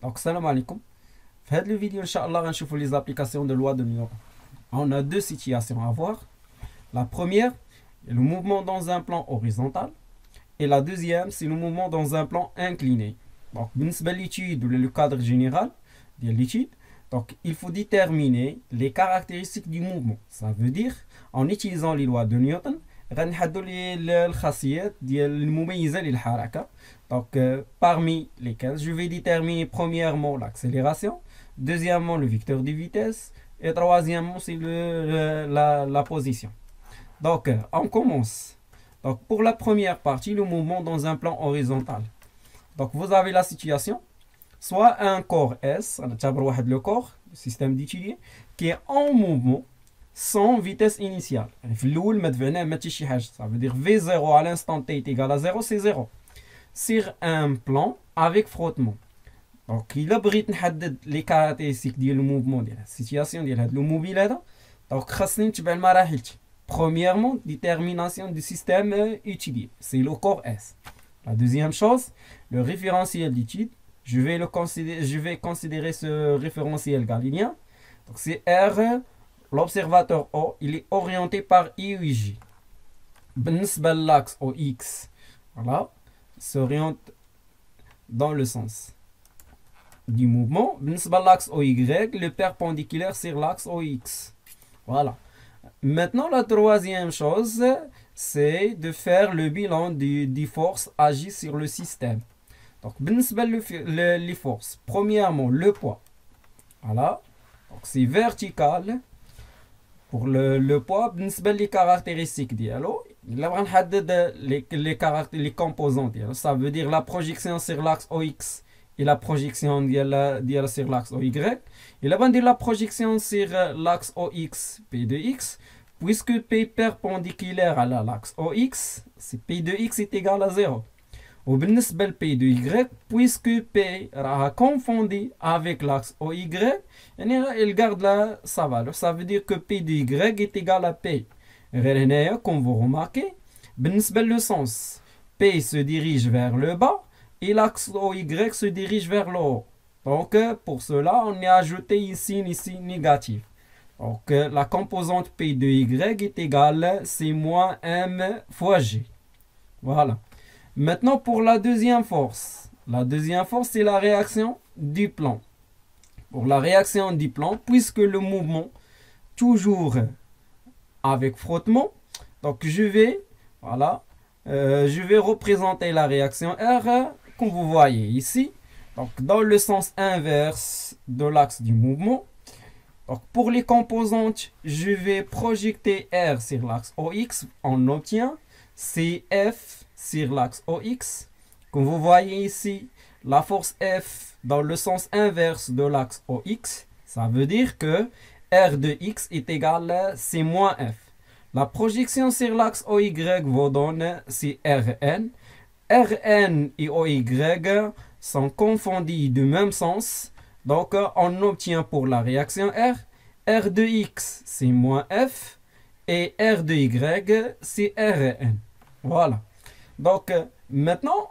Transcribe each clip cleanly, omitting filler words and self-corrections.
Donc, salam alaikum. Faites le vidéo, Inch'Allah, on va les applications de loi de Newton. On a deux situations à voir. La première, est le mouvement dans un plan horizontal. Et la deuxième, c'est le mouvement dans un plan incliné. Donc, l'étude, le cadre général de l'étude. Donc, il faut déterminer les caractéristiques du mouvement. Ça veut dire, en utilisant les lois de Newton, donc, parmi lesquels je vais déterminer premièrement l'accélération, deuxièmement le vecteur de vitesse et troisièmement c'est la position. Donc, on commence. Donc, pour la première partie, le mouvement dans un plan horizontal. Donc, vous avez la situation, soit un corps S, le corps, le système d'étudier, qui est en mouvement sans vitesse initiale. Ça veut dire V0 à l'instant t est égal à 0, c'est 0. Sur un plan avec frottement. Donc, il a les caractéristiques du mouvement, de la situation, de le mobile. Donc, premièrement, détermination du système étudié. C'est le corps S. La deuxième chose, le référentiel d'étude. Je vais considérer ce référentiel galiléen. Donc, c'est R. L'observateur O, il est orienté par I ou J. L'axe OX, voilà, s'oriente dans le sens du mouvement. L'axe OY, le perpendiculaire sur l'axe OX. Voilà. Maintenant, la troisième chose, c'est de faire le bilan des forces agies sur le système. Donc, les forces. Premièrement, le poids. Voilà. Donc, c'est vertical. Pour le poids, les caractéristiques dialo, les composants dialo. Ça veut dire la projection sur l'axe OX et la projection sur l'axe OY. Et là, on dit la projection sur l'axe OX, P de X, puisque P perpendiculaire à l'axe OX, c'est P de X est égal à 0. Ou P de Y, puisque P sera confondu avec l'axe OY, il garde là sa valeur. Ça veut dire que P de Y est égal à P. Comme vous remarquez, le sens, P se dirige vers le bas et l'axe OY se dirige vers le haut. Donc, pour cela, on a ajouté ici négatif. Donc, la composante P de Y est égale à C moins M fois G. Voilà. Maintenant, pour la deuxième force. La deuxième force, c'est la réaction du plan. Pour la réaction du plan, puisque le mouvement, toujours avec frottement, donc je vais représenter la réaction R, comme vous voyez ici, donc dans le sens inverse de l'axe du mouvement. Donc pour les composantes, je vais projeter R sur l'axe OX, on obtient CF sur l'axe OX. Comme vous voyez ici, la force F dans le sens inverse de l'axe OX, ça veut dire que R de X est égal à C moins F. La projection sur l'axe OY vous donne c'est RN. RN et OY sont confondus du même sens. Donc, on obtient pour la réaction R de X, c'est moins F. Et R de Y, c'est RN. Voilà. Donc, maintenant,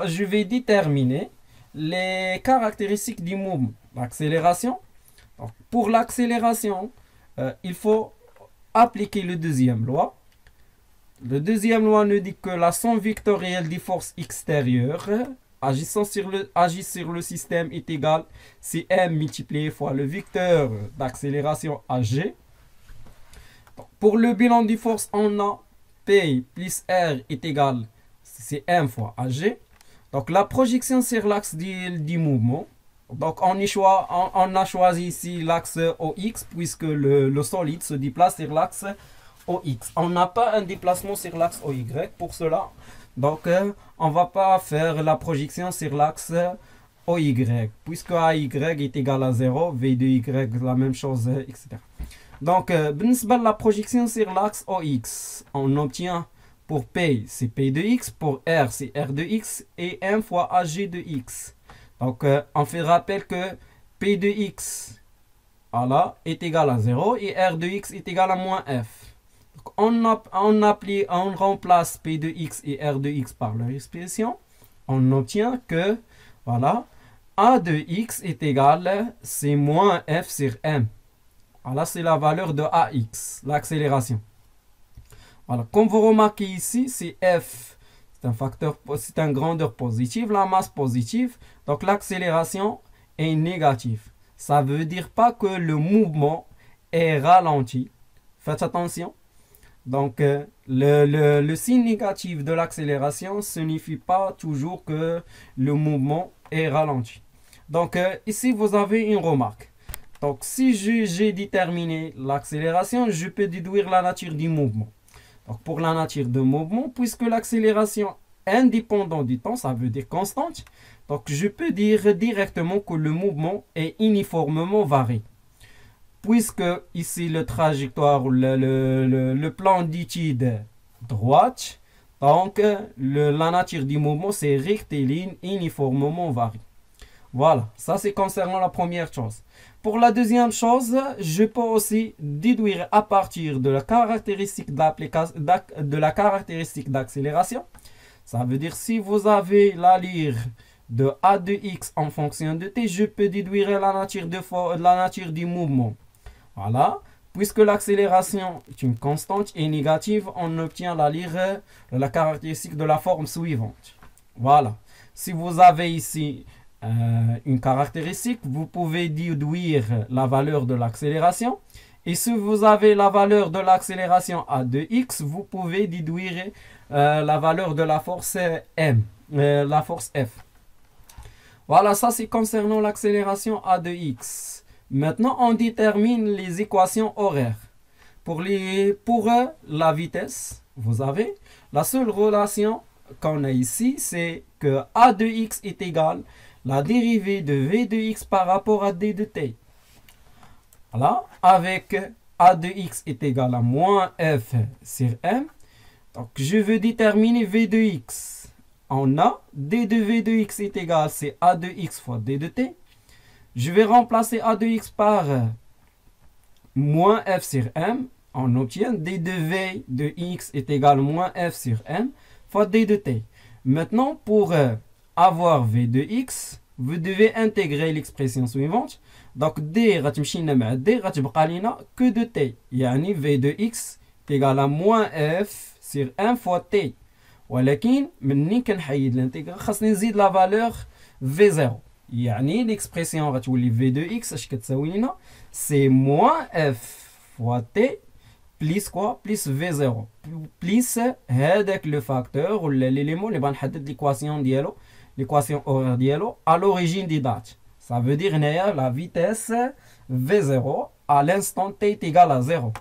je vais déterminer les caractéristiques du mouvement. L'accélération. Pour l'accélération, il faut appliquer le deuxième loi. Le deuxième loi nous dit que la somme vectorielle des forces extérieures agissant sur le système est égale à M multiplié fois le vecteur d'accélération AG. Pour le bilan des forces, on a P plus R est égal c'est M fois AG. Donc la projection sur l'axe du mouvement. Donc on a choisi ici l'axe OX puisque le solide se déplace sur l'axe OX. On n'a pas un déplacement sur l'axe OY pour cela. Donc on ne va pas faire la projection sur l'axe OY. Puisque AY est égal à 0, V de Y la même chose, etc. Donc la projection sur l'axe OX, on obtient pour P, c'est P de X, pour R, c'est R de X, et M fois AG de X. Donc, on fait rappel que P de X voilà, est égal à 0 et R de X est égal à moins F. Donc, on remplace P de X et R de X par leur expression. On obtient que, voilà, A de x est égal, c'est moins f sur m. Voilà, c'est la valeur de ax, l'accélération. Voilà, comme vous remarquez ici, c'est f, c'est un grandeur positive, la masse positive, donc l'accélération est négative. Ça ne veut dire pas que le mouvement est ralenti. Faites attention. Donc, le signe négatif de l'accélération ne signifie pas toujours que le mouvement est ralenti. Donc, ici, vous avez une remarque. Donc, si j'ai déterminé l'accélération, je peux déduire la nature du mouvement. Donc, pour la nature du mouvement, puisque l'accélération indépendante du temps, ça veut dire constante, donc je peux dire directement que le mouvement est uniformément varié. Puisque ici le trajectoire, le plan d'étude droite, donc la nature du mouvement c'est rectiligne uniformément variée. Voilà, ça c'est concernant la première chose. Pour la deuxième chose, je peux aussi déduire à partir de la caractéristique d'accélération. Ça veut dire si vous avez la lyre de a de x en fonction de t, je peux déduire la nature du mouvement. Voilà, puisque l'accélération est une constante et négative, on obtient la caractéristique de la forme suivante. Voilà, si vous avez ici une caractéristique, vous pouvez déduire la valeur de l'accélération. Et si vous avez la valeur de l'accélération a de x, vous pouvez déduire la valeur de la force m, la force F. Voilà, ça c'est concernant l'accélération a de x. Maintenant, on détermine les équations horaires. Pour la vitesse, vous avez la seule relation qu'on a ici, c'est que a de x est égal la dérivée de v de x par rapport à d de t. Voilà, avec a de x est égal à moins f sur m. Donc, je veux déterminer v de x. On a d de v de x est égal, c'est a de x fois d de t. Je vais remplacer a de x par moins f sur m. On obtient d de v de x est égal à moins f sur m fois d de t. Maintenant, pour avoir v de x, vous devez intégrer l'expression suivante. Donc, d غتمشينا مع d غتبقى لنا que de t. يعني v de x est égal à moins f sur m fois t. ولكن مني كنحيد l'intégral خاصني نزيد la valeur v0. يعني l'expression غتولي v de x اش كتساوي لنا c'est moins f fois t plus quoi plus v0 plus هذاك le facteur ولا l'élément اللي بغا نحدد l'équation ديالو l'équation horaire ديالو à l'origine des dates. Ça veut dire هنايا la vitesse v0 à l'instant t est égal à 0.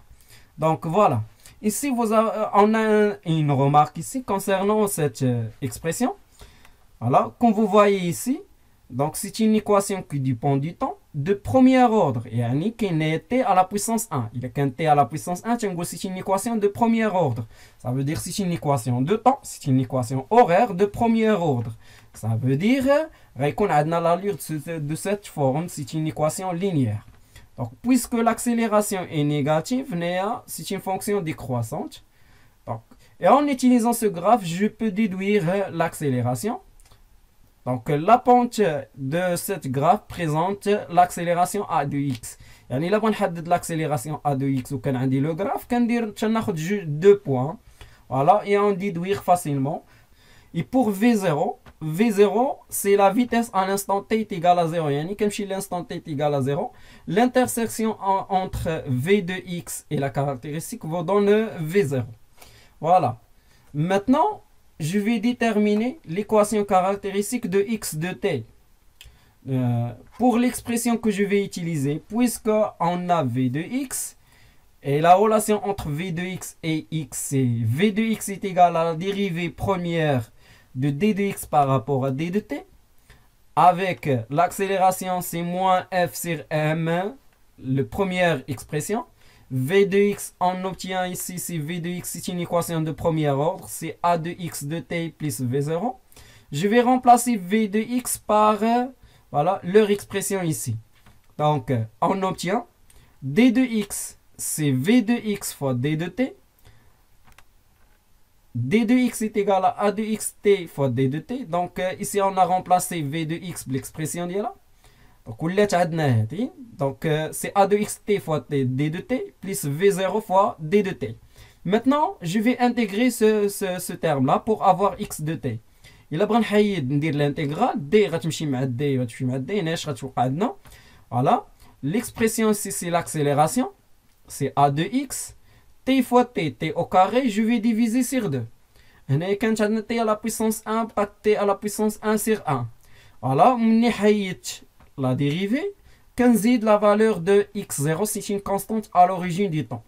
Donc voilà. Ici on a une remarque ici concernant cette expression. Voilà, comme vous voyez ici, donc c'est une équation qui dépend du temps de premier ordre. يعني كاين t à la puissance 1. Il y a qu'un t à la puissance 1, c'est une équation de premier ordre. Ça veut dire c'est une équation de temps, c'est une équation horaire de premier ordre. Ça veut dire غيكون عندنا l'allure de cette forme, c'est une équation linéaire. Donc puisque l'accélération est négative, c'est une fonction décroissante. Donc, et en utilisant ce graphe, je peux déduire l'accélération. Donc la pente de cette graphe présente l'accélération a de x. يعني إلا بغا نحدد l'accélération a de x وكان عندي le graphe كناخد deux points. Voilà, et on déduire facilement. Et pour v0, v0 c'est la vitesse à l'instant t est égal à 0. يعني كنمشي l'instant t est égal à 0. L'intersection entre v de x et la caractéristique vous donne v0. Voilà. Maintenant, je vais déterminer l'équation caractéristique de x de t. Pour l'expression que je vais utiliser, puisqu'on a v de x, et la relation entre v de x et x, c'est v de x est égal à la dérivée première de d de x par rapport à d de t. Avec l'accélération, c'est moins f sur m, la première expression. V de x, on obtient ici, c'est v de x, c'est une équation de premier ordre, c'est a de x de t plus v0. Je vais remplacer v de x par voilà, leur expression ici. Donc, on obtient d de x, c'est v de x fois d de t. d de x est égal à a de xt fois d de t. Donc ici on a remplacé v de x par l'expression là. Donc c'est a de xt fois d de t plus v0 fois d de t. Maintenant je vais intégrer ce terme là pour avoir x de t. Il a ندير l'intégrale d غتمشي مع d غتمشي مع d هنا اش غتوقع عندنا. Voilà, l'expression ici c'est l'accélération, c'est a de x, t fois t, t au carré, je vais diviser sur 2. هنا كانت عندنا t à la puissance 1 par t à la puissance 1 sur 1. Voilà, ملي حيدت la dérivée, كنزيد la valeur de x0, c'est une constante à l'origine du temps.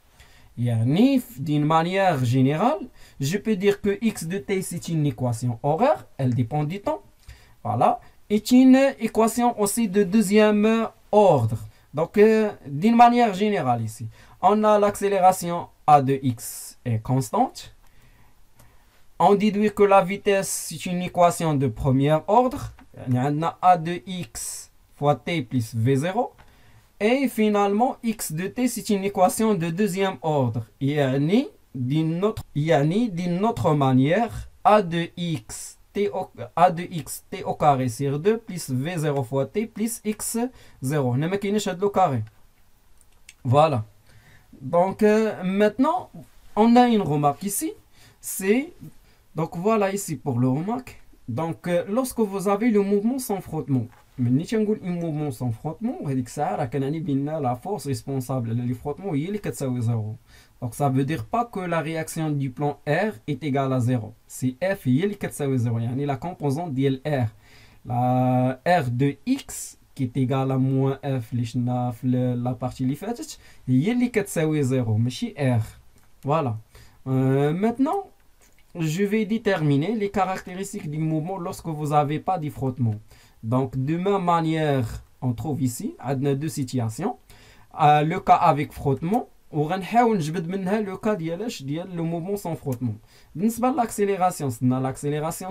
Yani, d'une manière générale, je peux dire que x de t c'est une équation horaire, elle dépend du temps. Voilà, est une équation aussi de deuxième ordre. Donc, d'une manière générale ici, on a l'accélération a de x est constante. On déduit que la vitesse c'est une équation de premier ordre. On a a de x fois t plus v0. Et finalement, x de t, c'est une équation de deuxième ordre. Yani, d'une autre manière, a de x t au carré sur 2 plus v0 fois t plus x0. Ne me le carré. Voilà. Donc, maintenant, on a une remarque ici. C'est, donc voilà ici pour le remarque. Donc, lorsque vous avez le mouvement sans frottement, mais si on a un mouvement sans frottement, la force responsable du frottement est 0. Donc ça veut dire pas que la réaction du plan R est égale à 0. C'est F qui est 0. La composante de R. La R de X qui est égale à moins F, la partie qui fait, il est 0. Mais c'est R. Voilà. Maintenant, je vais déterminer les caractéristiques du mouvement lorsque vous n'avez pas de frottement. Donc, de même manière, on trouve ici, deux situations. Le cas avec frottement, ou le cas le mouvement sans frottement. L'accélération,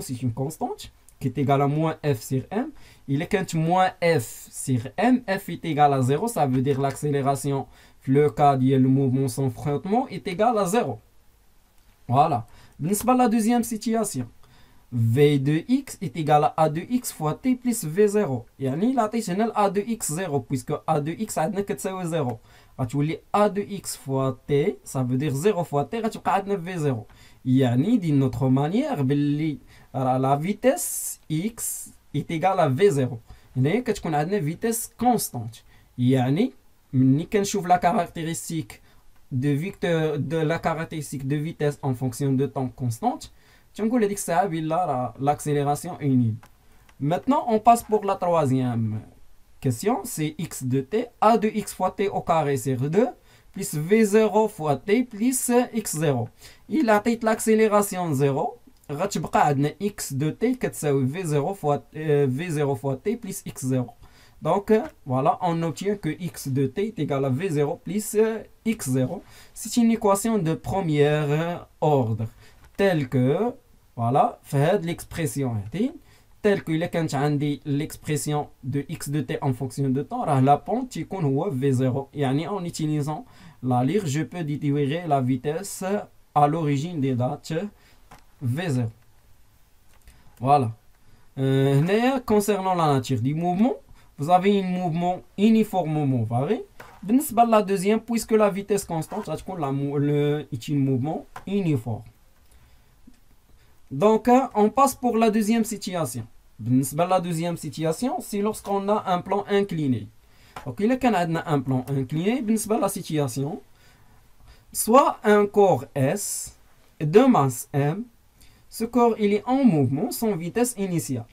c'est une constante qui est égale à moins f sur m. Il est quand moins f sur m, f est égal à 0, ça veut dire l'accélération, le cas le mouvement sans frottement est égal à 0. Voilà. La deuxième situation. V de x est égal à a de x fois t plus v0. يعني لا عطيتنا a de x 0 puisque a de x عندنا كتساوي 0. غتولي a de x fois t, ça veut dire 0 fois t غتبقى عندنا v0. يعني d'une autre manière باللي la vitesse x est égale à v0. هنا كتكون عندنا vitesse constante. يعني ملي كنشوف la caractéristique de vitesse en fonction de temps constante, l'accélération est nulle. Maintenant, on passe pour la troisième question. C'est x de t, a de x fois t au carré sur 2, plus v0 fois t plus x0. Il a l'accélération 0. x de t v0 fois t plus x0. Donc, voilà, on obtient que x de t est égal à v0 plus x0. C'est une équation de premier ordre, telle que, voilà, fait l'expression telle que l'expression de x de t en fonction de temps, la pente est v0. Et en utilisant la lyre, je peux déduire la vitesse à l'origine des dates v0. Voilà. Concernant la nature du mouvement, vous avez un mouvement uniformément varié. La deuxième, puisque la vitesse constante, est un mouvement uniforme. Donc, on passe pour la deuxième situation. La deuxième situation, c'est lorsqu'on a un plan incliné. Donc, il y a un plan incliné. La situation, soit un corps S de masse M, ce corps il est en mouvement sans vitesse initiale.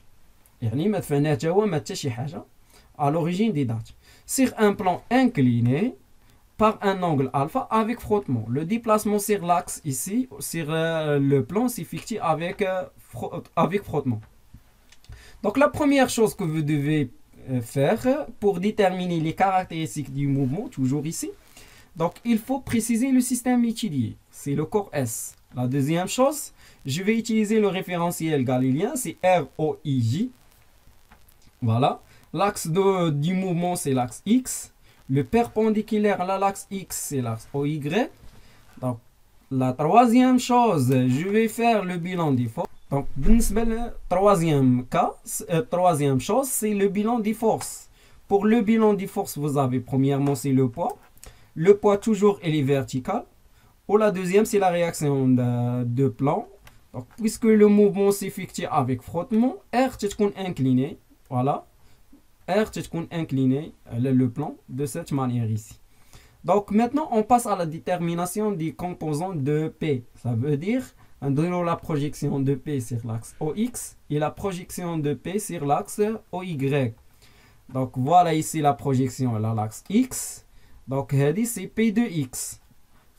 À l'origine des dates. Sur un plan incliné par un angle alpha avec frottement. Le déplacement sur l'axe ici, sur le plan, s'effectue avec frottement. Donc la première chose que vous devez faire pour déterminer les caractéristiques du mouvement, toujours ici, donc il faut préciser le système étudié, c'est le corps S. La deuxième chose, je vais utiliser le référentiel galiléen, c'est ROIJ. Voilà. L'axe du mouvement, c'est l'axe X. Le perpendiculaire à l'axe X, c'est l'axe OY. Donc, la troisième chose, je vais faire le bilan des forces. Donc, le troisième cas, troisième chose, c'est le bilan des forces. Pour le bilan des forces, vous avez premièrement, c'est le poids. Le poids toujours, il est vertical. Ou la deuxième, c'est la réaction de plan. Donc, puisque le mouvement s'effectue avec frottement, R est incliné. Voilà. R est incliné, le plan, de cette manière ici. Donc maintenant, on passe à la détermination des composants de P. Ça veut dire, en donnant la projection de P sur l'axe OX et la projection de P sur l'axe OY. Donc voilà ici la projection à l'axe X. Donc c'est P de X.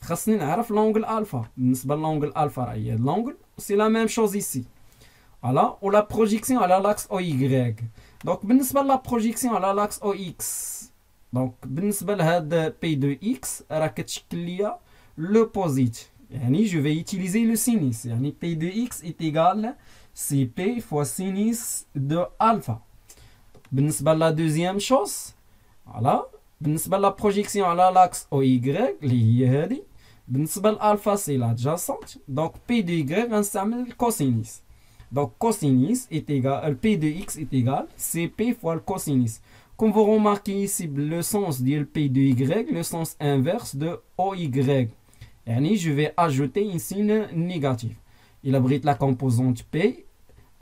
خاصني نعرف l'angle alpha. بالنسبة l'angle alpha, l'angle, c'est la même chose ici. Voilà, ou la projection à l'axe OY. Donc بالنسبة la projection à l'axe OX. Donc, بالنسبة لهاد P de X, راه كتشكل ليا le positif. يعني je vais utiliser le sinus. يعني P de X est égal CP fois sinus de alpha. بالنسبة la deuxième chose, voilà. بالنسبة la projection à l'axe OY اللي هي هذه. بالنسبة l'alpha c'est l'adjacente. Donc P de Y غنستعمل cosinus. Donc cosinus est égal, P de X est égal CP fois le cosinus. Comme vous remarquez ici, le sens de P de Y, le sens inverse de OY. Et je vais ajouter une signe négative. Il abrite la composante P.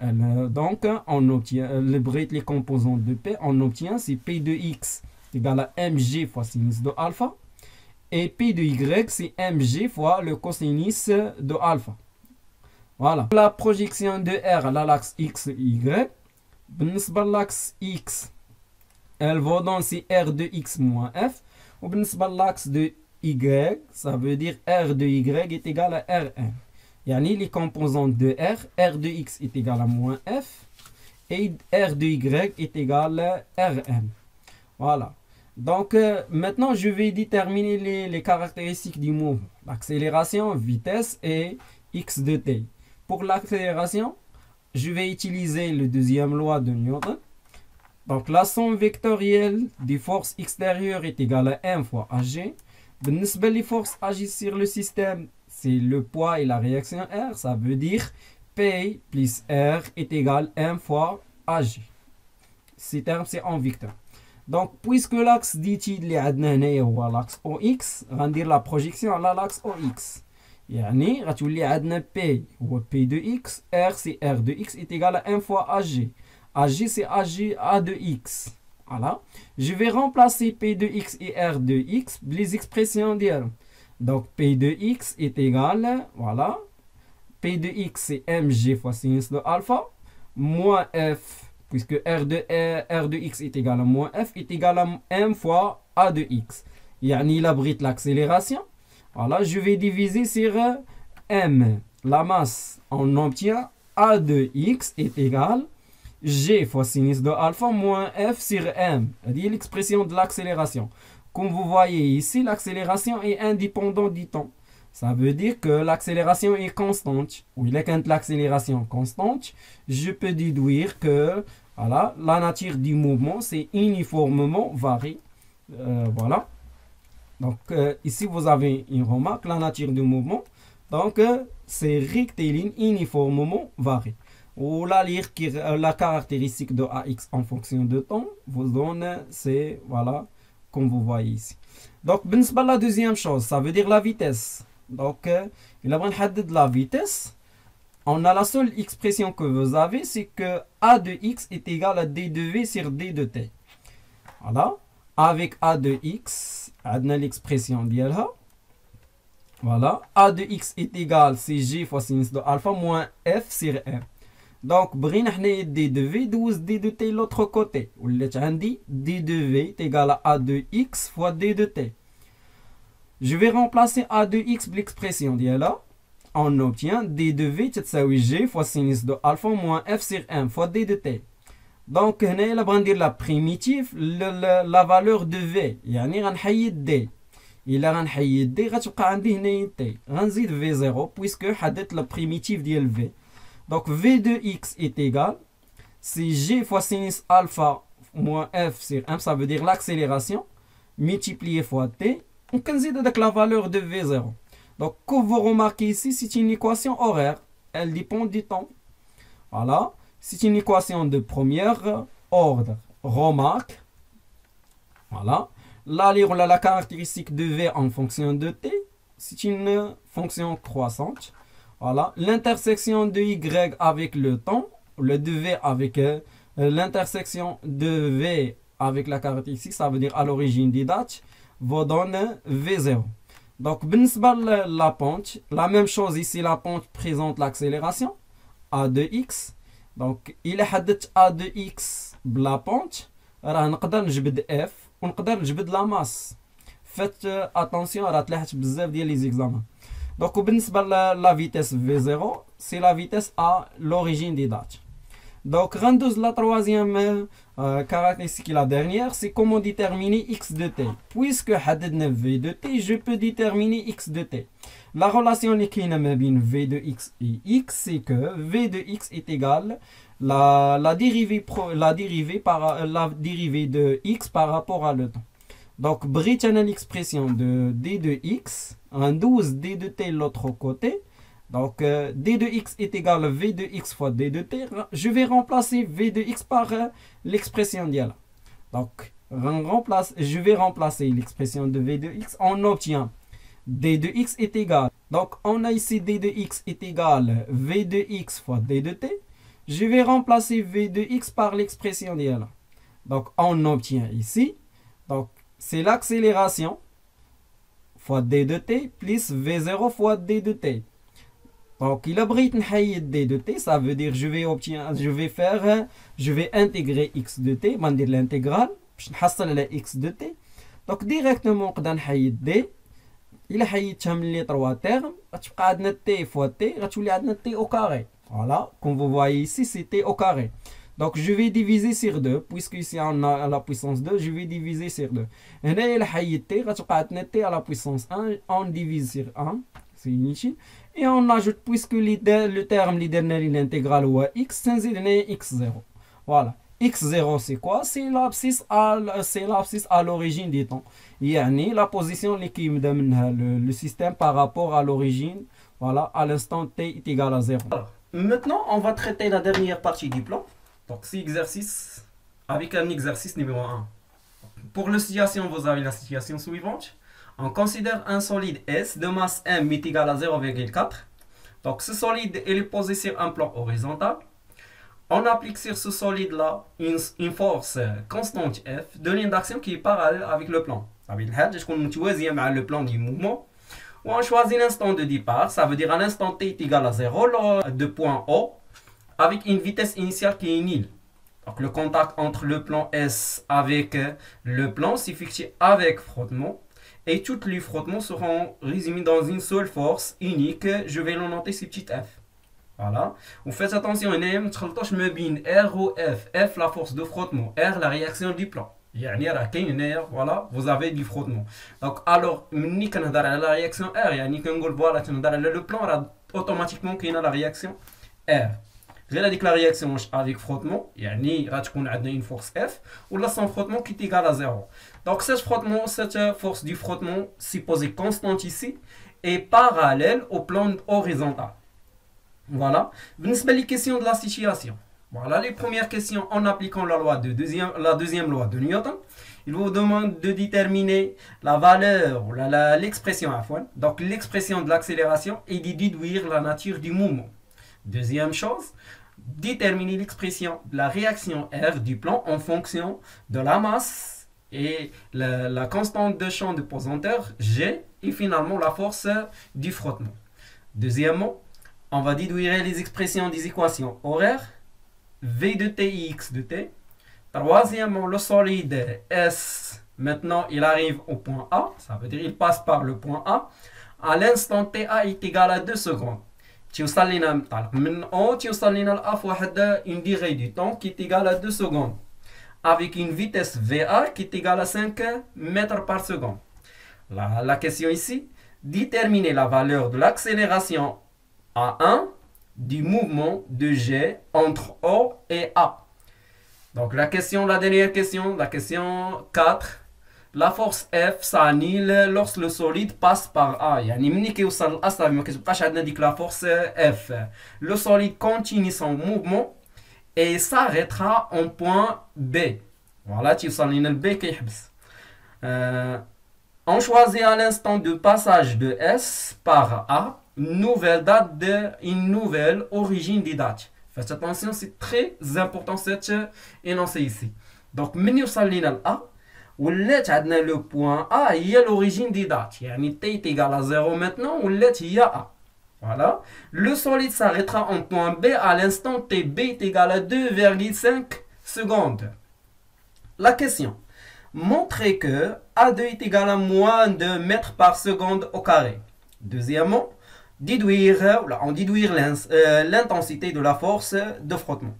Donc, on obtient, il abrite les composantes de P. On obtient, c'est P de X égale à mg fois sinus de alpha. Et P de Y, c'est mg fois le cosinus de alpha. Voilà. La projection de R à l'axe X, Y. L'axe X. Elle va dans R de X moins F. Ou bien l'axe de Y, ça veut dire R de Y est égal à Rn. Yani les composantes de R de X est égal à moins F. Et R de Y est égal à Rn. Voilà. Donc maintenant je vais déterminer les caractéristiques du mouvement. L'accélération, vitesse et X de t. Pour l'accélération, je vais utiliser la deuxième loi de Newton. Donc la somme vectorielle des forces extérieures est égale à 1 fois Ag. Les forces agissent sur le système, c'est le poids et la réaction R. Ça veut dire P plus R est égal à 1 fois Ag. Ces termes, c'est en vecteur. Donc, puisque l'axe d'étude est l'axe OX, on va dire la projection à l'axe OX. يعني غتولي عندنا P هو P de X, R c'est R de X est égal à 1 fois Ag. Ag c'est Ag A de X. Voilà. Je vais remplacer P de X et R de X, les expressions d'hier. Donc P de X est égal, voilà. P de X c'est mg fois sinus de alpha, moins F, puisque R de X est égal à moins F, est égal à M fois A de X. Yani il abrite l'accélération. Voilà, je vais diviser sur M. La masse, on obtient A de X est égal G fois sinus de alpha moins F sur M. C'est l'expression de l'accélération. Comme vous voyez ici, l'accélération est indépendante du temps. Ça veut dire que l'accélération est constante. Oui, quand l'accélération est constante, je peux déduire que voilà, la nature du mouvement, c'est uniformément varié. Voilà. Donc, ici, vous avez une remarque, la nature du mouvement. Donc, c'est rectiligne uniformément varié. Ou la caractéristique de AX en fonction de temps vous donne, c'est, voilà, comme vous voyez ici. Donc, la deuxième chose, ça veut dire la vitesse. Donc, il a de la vitesse. On a la seule expression que vous avez, c'est que A de X est égal à D de V sur D de T. Voilà. Avec A de X, on a l'expression d'ILH. Voilà. A de X est égal, c'est G fois sinus de alpha moins F sur M. Donc, D de V, 12 D de T l'autre côté. Ou D de V est égal à A de X fois D de T. Je vais remplacer A de X par l'expression d'ILH. On obtient D de V تساوي G fois sinus de alpha moins F sur M fois D de T. Donc, هنا va dire la primitive, la valeur de V. يعني غنحيد D. إلا غنحيد D غتبقى عندي هنا T. غنزيد V0 puisque حددت la primitive ديال V. Donc, V de X est égal, c'est G fois sinus alpha moins F sur M, ça veut dire l'accélération, multiplié fois T. On considère la valeur de V0. Donc, comme vous remarquez ici, c'est une équation horaire. Elle dépend du temps. Voilà. C'est une équation de premier ordre. Remarque. Voilà. Là, on a la caractéristique de V en fonction de T. C'est une fonction croissante. Voilà. L'intersection de Y avec le temps. Le de V avec l'intersection de V avec la caractéristique, ça veut dire à l'origine des dates, vous donne V0. Donc, la pente, la même chose ici, la pente présente l'accélération A de X. Donc, il est A de X la pente, on peut نجبد F ونقدر نجبد la masse. Faites attention à les examens. Donc, la vitesse V0, c'est la vitesse à l'origine des dates. Donc, la troisième caractéristique, la dernière, c'est comment déterminer x de t. Puisque حددنا v de t, je peux déterminer x de t. La relation qui est entre v de x et x, c'est que v de x est égal la dérivée de x par rapport à le temps. Donc, britana l'expression de d de x, un 12 d de t l'autre côté. Donc, d de x est égal à v de x fois d de t. Je vais remplacer v de x par l'expression d'IA. Donc, je vais remplacer l'expression de v de x. On obtient d de x est égal. Donc, on a ici d de x est égal à v de x fois d de t. Je vais remplacer v de x par l'expression d'IA. Donc, on obtient ici. Donc, c'est l'accélération fois d de t plus v0 fois d de t. Donc, il a pris d de t, ça veut dire je vais intégrer x de t, on dire l'intégrale, je vais x de t. Donc, directement, on va d. Il a les trois termes, on va t fois t, on va t au carré. Voilà, comme vous voyez ici, c'est t au carré. Donc, je vais diviser sur 2, puisque ici on a la puissance 2, je vais diviser sur 2. Et là, il a t, on va t à la puissance 1, on divise sur 1, c'est inutile. Et on ajoute, puisque le terme l'intégrale ou x, c'est x0. Voilà. x0, c'est quoi? C'est l'abscisse à l'origine des temps. Yani la position qui me donne le système par rapport à l'origine, voilà, à l'instant t est égal à 0. Alors, maintenant, on va traiter la dernière partie du plan. Donc, c'est exercice avec un exercice numéro 1. Pour la situation, vous avez la situation suivante. On considère un solide S de masse m est égal à 0,4. Donc ce solide il est posé sur un plan horizontal. On applique sur ce solide-là une force constante F de ligne d'action qui est parallèle avec le plan. Ça veut dire que le plan du mouvement. Ou on choisit l'instant de départ, ça veut dire à l'instant t est égal à 0, de point O, avec une vitesse initiale qui est nulle. Donc le contact entre le plan S avec le plan s'effectue avec frottement. Et tous les frottements seront résumés dans une seule force unique. Je vais le noter ces petites F. Voilà. Vous faites attention, R ou F. F la force de frottement. R la réaction du plan. Voilà, vous avez du frottement. Donc, alors, la réaction R, voilà, le plan, automatiquement, il y a la réaction R. La réaction avec frottement, il y a une force F, ou là sans frottement qui est égal à 0. Donc cette force du frottement supposée constante ici est parallèle au plan horizontal. Voilà. Les questions de la situation. Voilà les premières questions en appliquant la deuxième loi de Newton. Il vous demande de déterminer la valeur, l'expression à fois, donc l'expression de l'accélération et de déduire la nature du mouvement. Deuxième chose, déterminer l'expression de la réaction R du plan en fonction de la masse et la constante de champ de pesanteur G et finalement la force du frottement. Deuxièmement, on va déduire les expressions des équations horaires V de t et x de t. Troisièmement, le solide S, maintenant il arrive au point A, ça veut dire il passe par le point A. À l'instant t A est égal à 2 secondes. توصل لنا من O توصل لنا ل A فواحد une durée du temps qui est égale à 2 secondes avec une vitesse VA qui est égale à 5 mètres par seconde. La question ici, déterminer la valeur de l'accélération A1 du mouvement de G entre O et A. Donc la dernière question, la question 4, La force F s'annule lorsque le solide passe par A. يعني مني كيوصل للأ ما كتبقاش عندنا ديك la force F. Le solide continue son mouvement et s'arrêtera en point B. Voilà, توصل لنا ل B كيحبس. On choisit à l'instant de passage de S par A une nouvelle origine des dates. Faites attention, c'est très important cette énoncé ici. Donc, من يوصل لنا ل A ولات عندنا le point A هي l'origine des dates. يعني T est égal à 0 maintenant ولات هي A. Voilà. Le solide s'arrêtera en point B à l'instant T. B est égal à 2,5 secondes. La question. Montrez que A2 est égal à moins de mètres par seconde au carré. Deuxièmement, on déduire l'intensité de la force de frottement.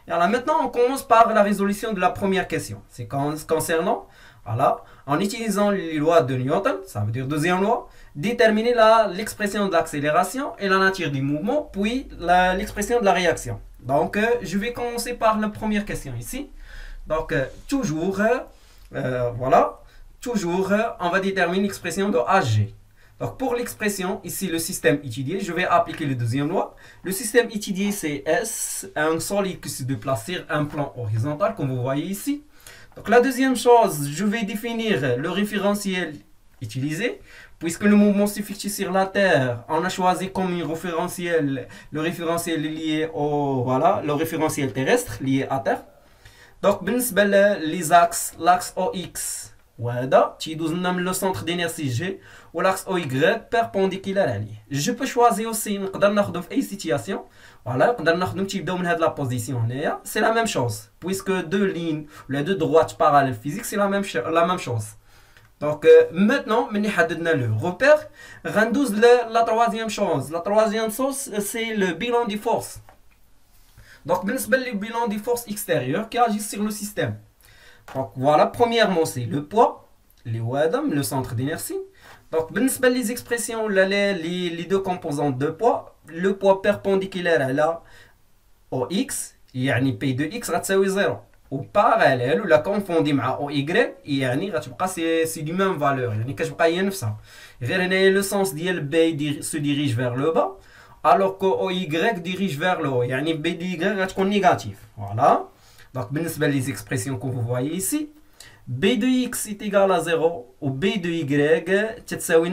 Et alors maintenant, on commence par la résolution de la première question. C'est concernant, voilà, en utilisant les lois de Newton, ça veut dire deuxième loi, déterminer l'expression de l'accélération et la nature du mouvement, puis l'expression de la réaction. Donc, je vais commencer par la première question ici. Donc, toujours, on va déterminer l'expression de HG. Donc, pour l'expression, ici, le système étudié, je vais appliquer la deuxième loi. Le système étudié, c'est S, un solide qui se déplace sur un plan horizontal, comme vous voyez ici. Donc, la deuxième chose, je vais définir le référentiel utilisé. Puisque le mouvement s'effectue sur la Terre, on a choisi comme référentiel le référentiel lié le référentiel terrestre lié à Terre. Donc, les axes, l'axe OX, le centre d'énergie G, ou l'axe OY perpendiculaire à lui. Je peux choisir aussi dans une situation, voilà, dans la position. C'est la même chose, puisque deux lignes, les deux droites parallèles physiques, c'est la même chose. Donc, maintenant, on a le repère, la troisième chose. La troisième chose, c'est le bilan des forces. Donc, le bilan des forces extérieures qui agissent sur le système. Donc, voilà, premièrement, c'est le poids, le centre d'inertie. Donc, les expressions, les deux composantes de poids, le poids perpendiculaire à la OX, يعني P de X غتساوي 0. Au parallèle, la confondue avec OY, c'est du même valeur. Le sens de B se dirige vers le bas, alors que OY dirige vers le haut. B de Y est négatif. Voilà. Donc, les expressions que vous voyez ici, B de X est égal à 0, ou B de Y,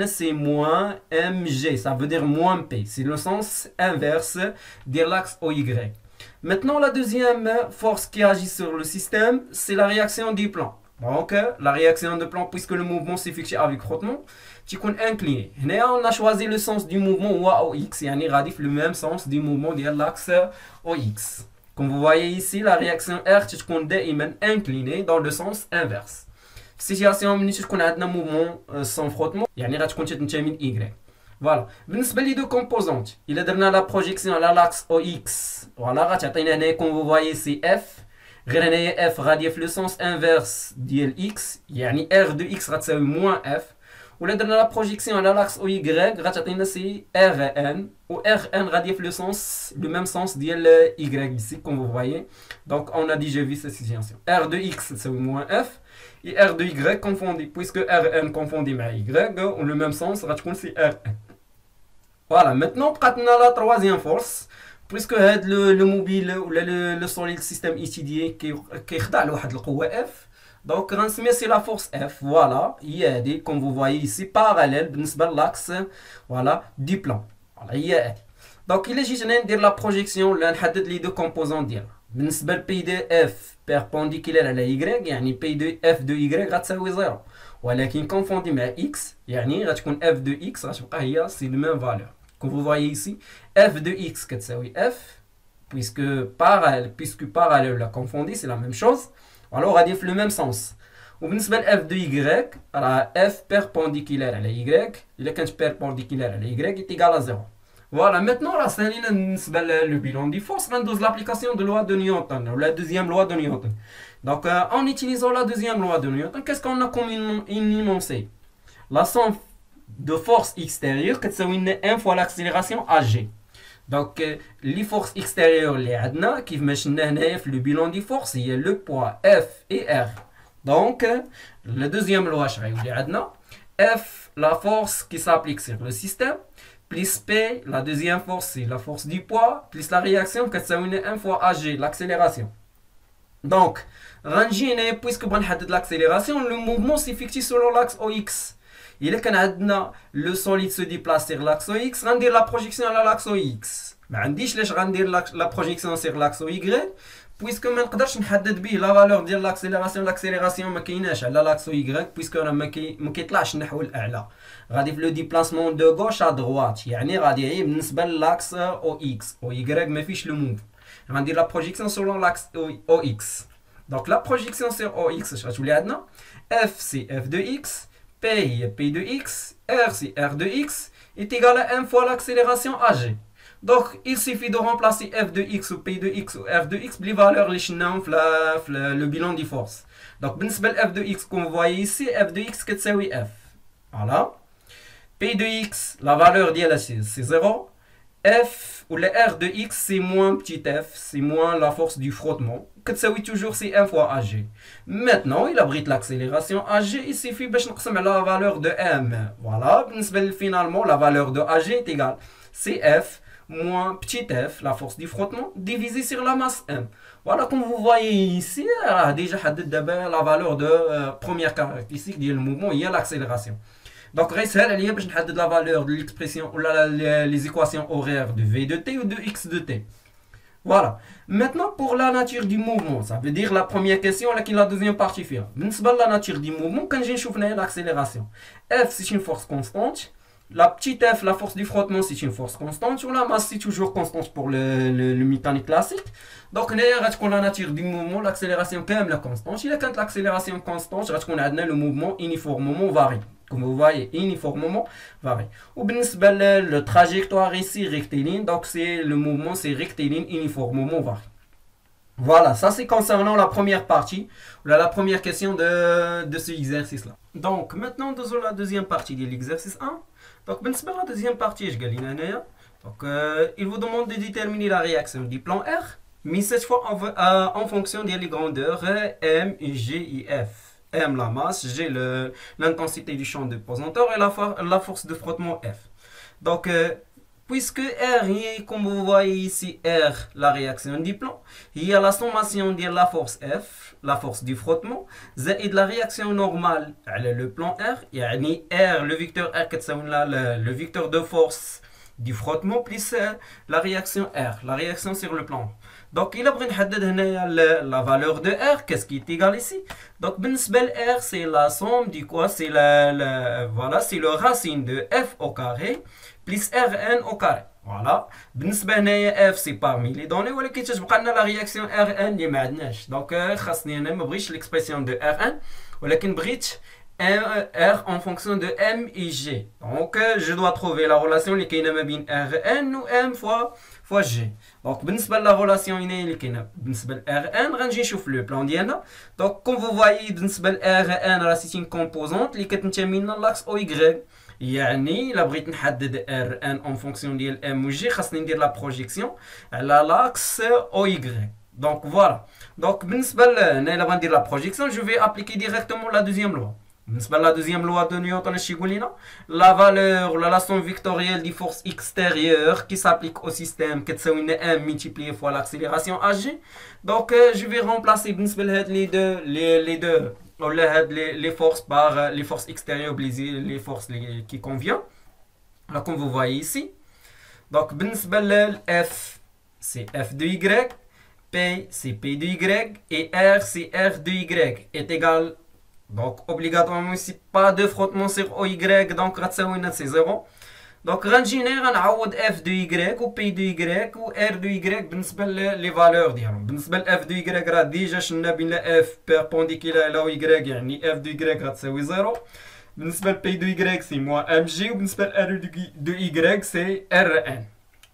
c'est moins mg, ça veut dire moins P. C'est le sens inverse de l'axe OY. Maintenant, la deuxième force qui agit sur le système, c'est la réaction du plan. Donc, la réaction du plan, puisque le mouvement s'effectue avec frottement, tu es incliné. On a choisi le sens du mouvement OX, le même sens du mouvement de l'axe OX. Comme vous voyez ici, la réaction R est inclinée dans le sens inverse. Situation où on a un mouvement sans frottement, on a Y. Voilà. Les deux composantes, il a donné la projection à l'axe OX. Voilà, comme vous voyez, c'est F. F radie le sens inverse de X. Yani R de X c'est moins F. Ou la projection à l'axe OY, c'est RN. Ou RN radie le même sens de Y ici, comme vous voyez. Donc, on a déjà vu cette situation. R de X c'est moins F. Et R de Y confondu. Puisque RN confondu avec Y, ou le même sens, c'est RN. Voilà, maintenant, on a la troisième force, puisque le mobile ou le solide système étudié qui est le F. Donc, c'est la force F, voilà, il y a des, comme vous voyez ici, parallèle à l'axe du plan. Voilà, il y a. Donc, il est juste de la projection, les deux composants. Le P de F perpendiculaire à la Y, يعني P de F de Y غتساوي 0. ولكن confondu مع X, يعني غتكون F de X غتبقى هي c'est le même valeur. Comme vous voyez ici, F de X كتساوي F, puisque parallèle la confondue, c'est la même chose. Alors, on va dire le même sens. Ou F de Y, F perpendiculaire à la Y, il est perpendiculaire à la Y est égal à 0. Voilà, maintenant, le bilan des forces, on dose l'application de la loi de Newton, la deuxième loi de Newton. Donc, en utilisant la deuxième loi de Newton, qu'est-ce qu'on a comme énoncé? La somme de force extérieure, c'est 1 fois l'accélération AG. Donc, les forces extérieures, les adna, qui me le bilan des forces, il y a le poids F et R. Donc, la deuxième loi, F, la force qui s'applique sur le système, plus P, la deuxième force, c'est la force du poids, plus la réaction, que ça 1 fois AG, l'accélération. Donc, puisque on a l'accélération, le mouvement s'effectue selon l'axe OX. Il est que le solide se déplace sur l'axe OX, on la projection à l'axe OX. Mais on dit que la projection sur l'axe OY, puisque ما نقدرش نحدد به la valeur ديال l'accélération ما كايناش على l'axe Y puisque راه ما كيطلعش نحو الاعلى غادي في لو ديبلاسمون دو غوش ا دروات يعني غادي بالنسبه للاكس او اكس او Y ما فيش لو موف غندير لا بروجيكسيون سولون لاكس او اكس دونك لا بروجيكسيون سور او اكس اش غتولي عندنا F c'est F de X P est P de X R c'est R de X est égal à 1 fois l'accélération AG. Donc, il suffit de remplacer F de X ou P de X ou R de X les valeurs les le bilan des forces. Donc, F de X qu'on voit ici, F de X c'est F. Voilà. P de X, la valeur d'elle c'est 0. F ou le R de X c'est moins petit f, c'est moins la force du frottement. Que ça toujours c'est 1 fois AG. Maintenant, il abrite l'accélération AG, il suffit de la valeur de M. Voilà. Finalement, la valeur de AG est égale CF moins petit f, la force du frottement, divisé sur la masse m. Voilà, comme vous voyez ici, déjà la valeur de première caractéristique du mouvement, il y a l'accélération. Donc, il y a la valeur de l'expression ou les équations horaires de V de t ou de x de t. Voilà. Maintenant, pour la nature du mouvement, ça veut dire la première question, là, qui est la deuxième partie. La nature du mouvement, quand j'ai chauffé l'accélération, F, c'est une force constante. La petite f, la force du frottement, c'est une force constante. Sur la masse, c'est toujours constante pour le mécanique classique. Donc, on a la nature du mouvement, l'accélération quand même la constante. Il y a quand l'accélération constante, on a le mouvement uniformément varie. Comme vous voyez, uniformément varie. Ou bien, le trajectoire ici, rectiligne. Donc, c'est le mouvement, c'est rectiligne, uniformément varie. Voilà, ça c'est concernant la première partie, la première question de ce exercice-là. Donc, maintenant, dans la deuxième partie de l'exercice 1. Donc, la deuxième partie, donc, il vous demande de déterminer la réaction du plan R, mais cette fois en fonction des grandeurs M, G et F. M la masse, G l'intensité du champ de pesanteur et la force de frottement F. Donc, puisque R, comme vous voyez ici, R, la réaction du plan, il y a la sommation de la force F, la force du frottement, et de la réaction normale, le plan R, R, le vecteur R, le vecteur de force du frottement, plus la réaction R, la réaction sur le plan. Donc, il a pris la valeur de R, qu'est-ce qui est égal ici? Donc, R, c'est la somme du quoi? C'est voilà, c'est le racine de F au carré, plus Rn au carré. Voilà. F, c'est parmi les données. ولكن تتبقى لنا la réaction Rn اللي ما عندناش. Donc, خاصني أنا ما بغيتش l'expression de Rn ولكن بغيت R en fonction de M et G. Donc, je dois trouver la relation اللي كاينه ما بين Rn و M fois G. Donc, بالنسبة la relation اللي كاينه بالنسبة ل Rn غنجي نشوف le plan ديالنا. Donc, comme vous voyez بالنسبة ل Rn راه c'est une composante اللي كتنتمي لنا لاكس OY. يعني الا بغيت نحدد ار ان اون فونكسيون ديال ام و جي خاصني ندير لا بروجيكسيون على لاكس او يغريك دونك فوالا دونك بالنسبه هنا الا غندير لا بروجيكسيون جو في ابليكي ديريكتومون لا دوزيام لوا بالنسبه لا دوزيام لوا دو نيوتن اش يقول لنا لا فالور ولا لا سوم فيكتوريال دي فورس اكستيريور كي سابليك او سيستيم كتساوي لنا ام ملتيبلي فوا لاكسيليراسيون ا جي دونك جو في رومبلاسي بالنسبه لهاد لي دو les forces par les forces extérieures, les forces qui conviennent. Là, comme vous voyez ici. Donc, F, c'est F de Y, P, c'est P de Y, et R, c'est R de Y, est égal. Donc, obligatoirement ici, pas de frottement sur OY, donc, c'est 0. Donc, غنجينا غنعوض F de Y و P de Y و R de Y بالنسبة لي فالور ديالهم. بالنسبة ل F de Y راه ديجا شلنا بين F بيربونديكولار على Y يعني F de Y غتساوي 0. بالنسبة ل P de Y سي موان MG و بالنسبة ل R de Y سي RN.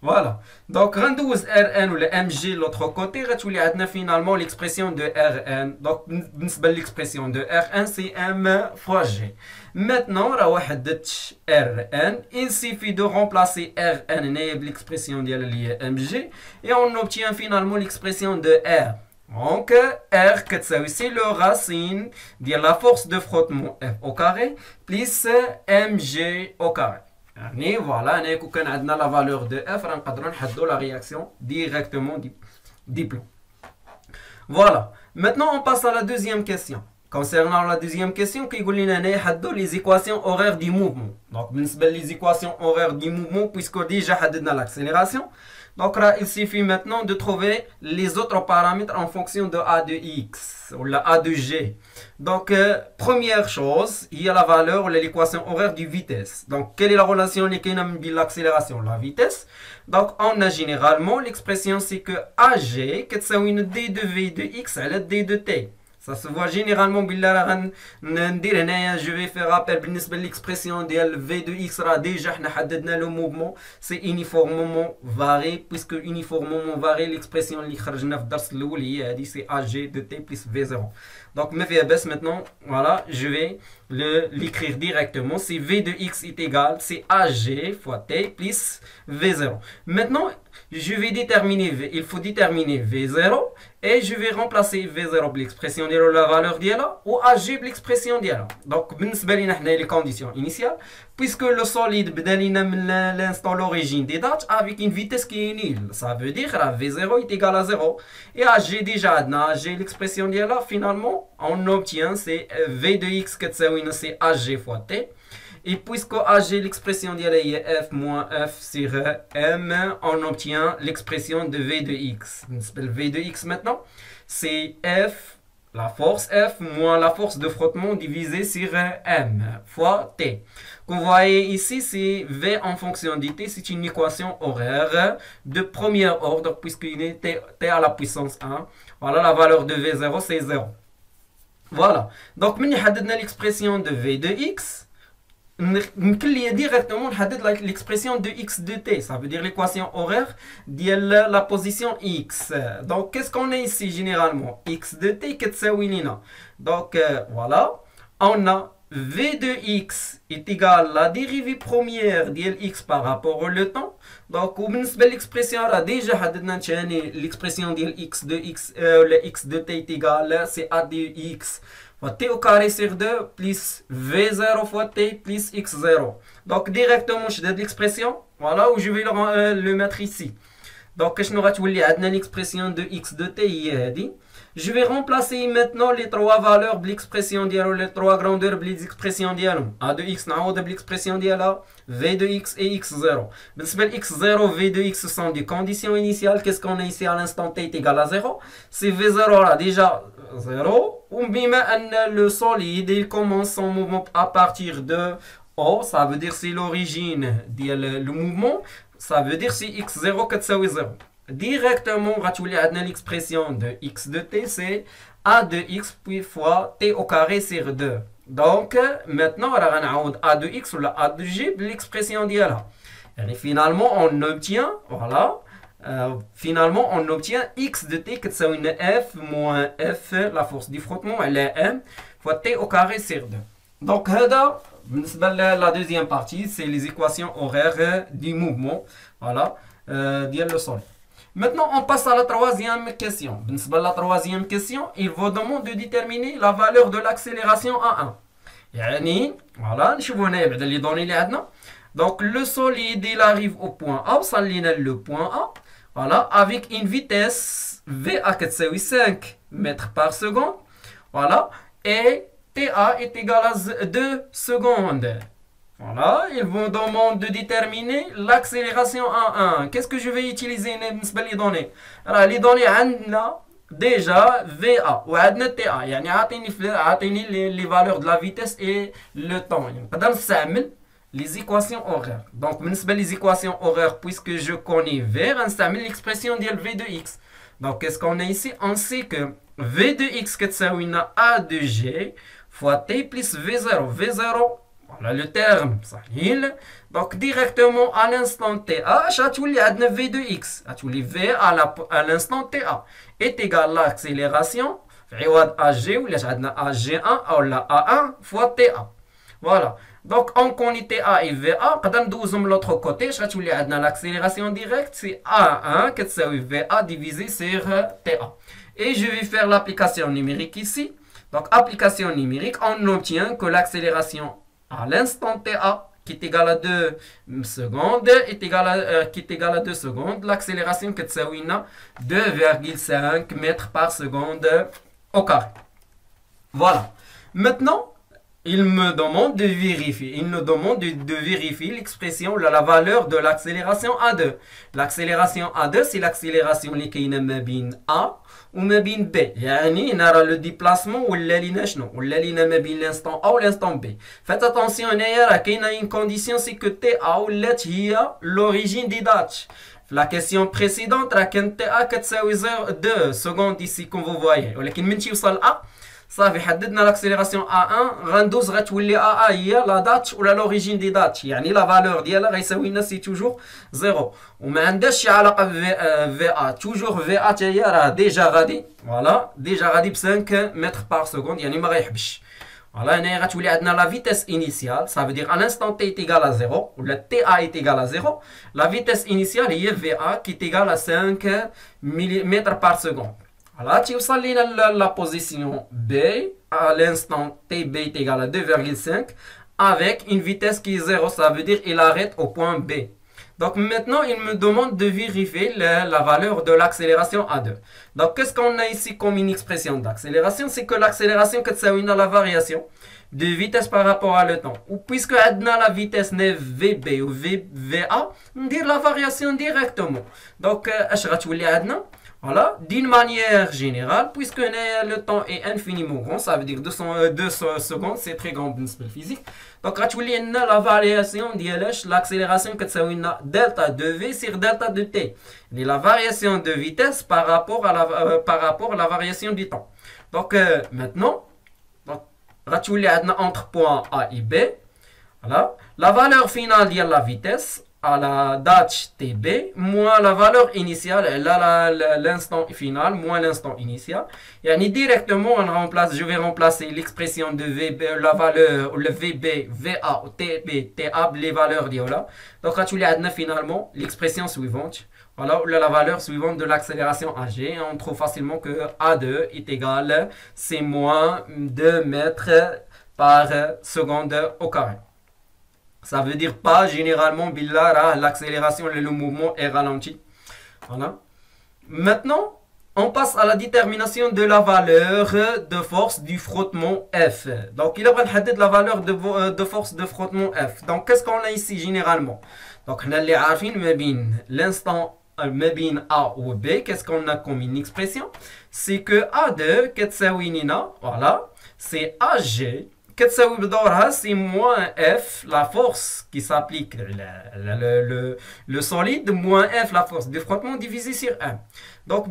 Voilà. Donc, غندوز RN ou le MG de l'autre côté, غتولي عندنا finalement l'expression de RN. Donc, بالنسبة l'expression de RN, c'est M fois G. Maintenant, راه حددت RN. Il suffit de remplacer RN هنايا l'expression ديال اللي هي MG et on obtient finalement l'expression de R. Donc, R, c'est le racine de la force de frottement F au carré plus mg au carré. Et voilà, on a la valeur de F, on a la réaction directement du plan. Voilà. Maintenant, on passe à la deuxième question. Concernant la deuxième question, qui est les équations horaires du mouvement. Donc, les équations horaires du mouvement, puisque déjà l'accélération. Donc là, il suffit maintenant de trouver les autres paramètres en fonction de A de X ou la A de G. Donc, première chose, il y a la valeur ou l'équation horaire du vitesse. Donc, quelle est la relation avec l'accélération? La vitesse. Donc, on a généralement l'expression c'est que AG, c'est une D de V de X à la D de T. Ça se voit généralement, je vais faire appel à l'expression de V de X. Déjà, le mouvement, c'est uniformément varié, puisque uniformément varié, l'expression c'est AG de T plus V0. Donc, maintenant, voilà, je vais l'écrire directement. C'est V de X est égal, c'est AG fois T plus V0. Maintenant, je vais déterminer V. Il faut déterminer V0 et je vais remplacer V0 par l'expression de la valeur d'Yala ou AG par l'expression d'Yala. Donc, les conditions initiales, puisque le solide l'instant l'origine des dates avec une vitesse qui est nulle. Ça veut dire que V0 est égal à 0. Et AG déjà, AG l'expression d'Yala, finalement, on obtient c'est V de X c'est AG fois T. Et puisque AG, l'expression d'Yala est F moins F sur M, on obtient l'expression de V de X. On s'appelle V de X maintenant. C'est F, la force F, moins la force de frottement divisé sur M, fois T. Comme vous voyez ici, c'est V en fonction de T. C'est une équation horaire de premier ordre, puisqu'il est T à la puissance 1. Voilà, la valeur de V0, c'est 0. Voilà. Donc, nous avons l'expression de V de X. Directement l'expression de x de t, ça veut dire l'équation horaire de la position x. Donc qu'est-ce qu'on a ici généralement? X de t donc voilà, on a v de x est égal à la dérivée première de x par rapport au temps. Donc l'expression déjà l'expression de x de x, le x de t est égal, c'est a de x t au carré sur 2 plus v0 fois t plus x0. Donc directement je donne l'expression, voilà, où je vais le mettre ici. Donc je n'aurai l'expression de x de t. Je vais remplacer maintenant les trois valeurs de l'expression d'Yalo, les trois grandeurs de l'expression d'Yalo. A de x n'a de l'expression d'Yalo, v de x et x0. x0, v de x sont des conditions initiales. Qu'est-ce qu'on a ici à l'instant t est égal à 0? C'est v0 là déjà 0. Ou bien le solide il commence son mouvement à partir de O, ça veut dire c'est l'origine le mouvement, ça veut dire c'est x0 que ça 0. Directement, on a l'expression de x de t, c'est a de x puis fois t au carré sur 2. Donc, maintenant, on a a de x ou la a de g, l'expression d'Yala. Et finalement, on obtient, voilà, finalement, on obtient x de t, que c'est une f moins f, la force du frottement, elle est m, fois t au carré sur 2. Donc, la deuxième partie, c'est les équations horaires du mouvement, voilà, le solide. Maintenant, on passe à la troisième question. La troisième question, il vous demande de déterminer la valeur de l'accélération A1. Voilà, les données là-dedans. Donc, le solide, il arrive au point A, ça le point A, voilà, avec une vitesse VA qui est 5 mètres par seconde, voilà, et TA est égal à 2 secondes. Voilà, ils vont demander de déterminer l'accélération A1. Qu'est-ce que je vais utiliser les données? Alors, les données, on a déjà VA ou TA. يعني عطيني les valeurs de la vitesse et le temps. نقدر نستعمل les équations horaires. Donc, les équations horaires, puisque je connais V, on نستعمل l'expression de V de x. Donc, qu'est-ce qu'on a ici? On sait que V de x كتساوي A de G fois T plus V0. V0, voilà le terme, donc directement à l'instant TA, j'attoule V de x, V à l'instant TA est égal à l'accélération, AG ou AG1 ou la A1 fois TA. Voilà. Donc, on connaît TA et VA. Quand on de l'autre côté, l'accélération directe, c'est A1 qui est VA divisé sur TA. Et je vais faire l'application numérique ici. Donc, application numérique, on obtient que l'accélération à l'instant TA, qui est égal à 2 secondes, qui est égal à 2 secondes. L'accélération qui est 2,5 mètres par seconde au carré. Voilà. Maintenant, il me demande de vérifier. Il nous demande de vérifier l'expression, la valeur de l'accélération A2. L'accélération A2, c'est l'accélération qui est A ou B. يعني نرى le déplacement ولا لينا شنو ولا لينا ما بين l'instant A ou l'instant B. Faites attention هنايا راه كاينه une condition, c'est que TA ولات هي l'origine des dates. La question précédente راه كانت TA كتساوي 2 secondes ici comme vous voyez. ولكن من توصل A صافي حددنا لاكسيليراسيون A1 غندوز غتولي AA هي لا دات ولا لوريجين دي دات يعني لا فالور ديالها غيساوي لنا سي توجور زيرو وما عندهاش شي علاقه في A توجور في A حتى هي راه ديجا غادي فوالا ديجا غادي ب 5 متر بار سكوند يعني ما غيحبش فوالا هنايا غتولي عندنا لا فيتيس انيسيال سا فو دير ان انستون تي ايغال ا زيرو ولا تي A est égal à 0 لا فيتيس انيسيال هي VA qui est égal à 5 متر بار سكوند. Voilà, tu as la position B à l'instant TB est égal à 2,5 avec une vitesse qui est 0, ça veut dire qu'il arrête au point B. Donc maintenant, il me demande de vérifier la valeur de l'accélération A2. Donc qu'est-ce qu'on a ici comme une expression d'accélération? C'est que l'accélération, c'est la variation de vitesse par rapport à le temps. Ou puisque on a la vitesse VB ou VA, on dit la variation directement. Donc, voilà, d'une manière générale, puisque le temps est infiniment grand, ça veut dire 2 secondes, c'est très grand dans le physique. Donc, la variation de l'accélération que ça delta de V sur delta de T. Et la variation de vitesse par rapport à la variation du temps. Donc, maintenant, entre points A et B, voilà, la valeur finale de la vitesse à la date TB moins la valeur initiale, l'instant final moins l'instant initial. Et directement, je vais remplacer l'expression de VB, la valeur, le VB, VA, TB, TA, les valeurs d'Iola. Donc, finalement l'expression suivante. Voilà la valeur suivante de l'accélération AG. On trouve facilement que A2 est égal, c'est moins 2 mètres par seconde au carré. Ça veut dire pas généralement billah l'accélération le mouvement est ralenti. Voilà. Maintenant, on passe à la détermination de la valeur de force du frottement F. Donc, il a de la valeur de force de frottement F. Donc, qu'est-ce qu'on a ici généralement? Donc, on a les affines l'instant A ou B. Qu'est-ce qu'on a comme une expression? C'est que A2, voilà, c'est AG. C'est moins F, la force qui s'applique, le solide, moins F, la force de frottement divisé sur 1. Donc,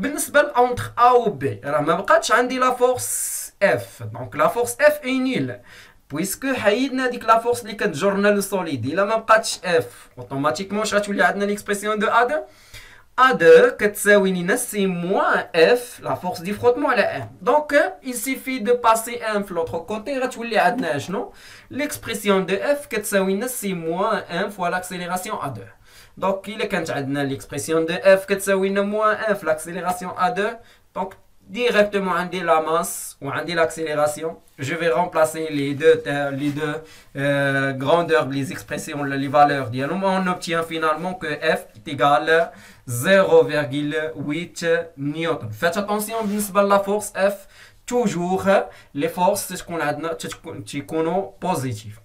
entre A ou B, la force F. Donc, la force F est nulle. Puisque la force qui est le solide, il a F. Automatiquement, l'expression de A2. A2 c'est moins F, la force du frottement elle est 1. Donc il suffit de passer 1 de l'autre côté, l'expression de F c'est moins 1 fois l'accélération A2. Donc il est l'expression de F moins 1 fois l'accélération A2. Donc directement on la masse ou on l'accélération. Je vais remplacer les deux grandeurs, les expressions, les valeurs. On obtient finalement que F est égal à 0,8 newton. Faites attention à la force F. Toujours les forces, c'est ce qu'on a positives.